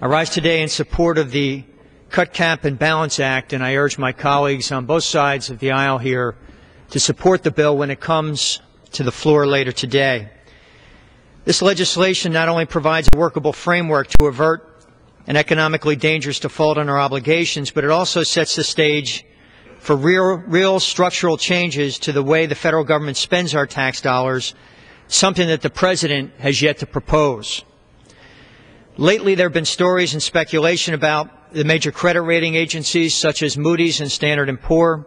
I rise today in support of the Cut, Cap, and Balance Act, and I urge my colleagues on both sides of the aisle here to support the bill when it comes to the floor later today. This legislation not only provides a workable framework to avert an economically dangerous default on our obligations, but it also sets the stage for real structural changes to the way the federal government spends our tax dollars, something that the President has yet to propose. Lately, there have been stories and speculation about the major credit rating agencies, such as Moody's and Standard & Poor's,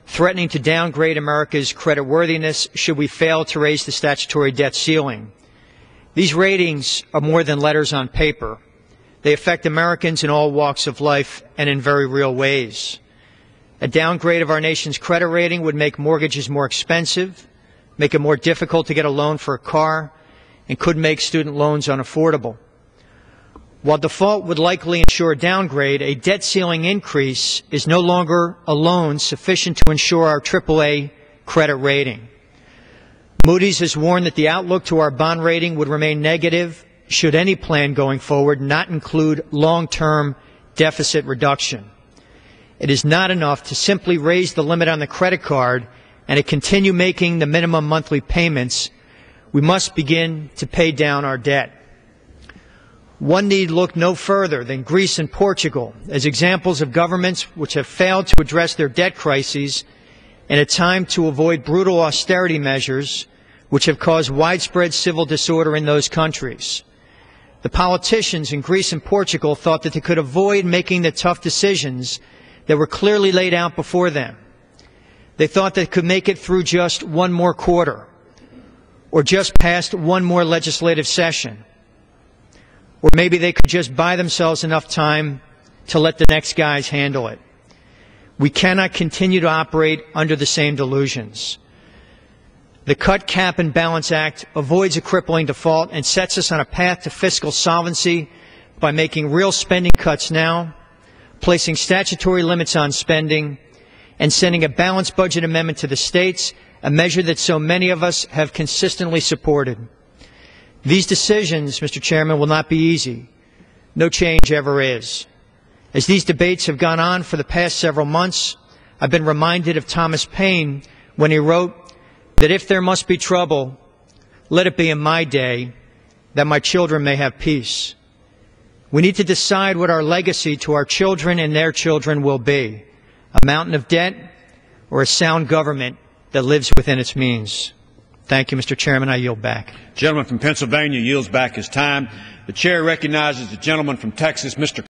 threatening to downgrade America's creditworthiness should we fail to raise the statutory debt ceiling. These ratings are more than letters on paper. They affect Americans in all walks of life and in very real ways. A downgrade of our nation's credit rating would make mortgages more expensive, make it more difficult to get a loan for a car, and could make student loans unaffordable. While default would likely ensure a downgrade, a debt ceiling increase is no longer alone sufficient to ensure our AAA credit rating. Moody's has warned that the outlook to our bond rating would remain negative should any plan going forward not include long-term deficit reduction. It is not enough to simply raise the limit on the credit card and to continue making the minimum monthly payments. We must begin to pay down our debt. One need look no further than Greece and Portugal as examples of governments which have failed to address their debt crises in a time to avoid brutal austerity measures which have caused widespread civil disorder in those countries. The politicians in Greece and Portugal thought that they could avoid making the tough decisions that were clearly laid out before them. They thought they could make it through just one more quarter, or just past one more legislative session, or maybe they could just buy themselves enough time to let the next guys handle it. We cannot continue to operate under the same delusions. The Cut, Cap, and Balance Act avoids a crippling default and sets us on a path to fiscal solvency by making real spending cuts now, placing statutory limits on spending, and sending a balanced budget amendment to the states, a measure that so many of us have consistently supported. These decisions, Mr. Chairman, will not be easy. No change ever is. As these debates have gone on for the past several months, I've been reminded of Thomas Paine when he wrote that if there must be trouble, let it be in my day, that my children may have peace. We need to decide what our legacy to our children and their children will be, a mountain of debt or a sound government that lives within its means. Thank you, Mr. Chairman. I yield back. The gentleman from Pennsylvania yields back his time. The chair recognizes the gentleman from Texas, Mr.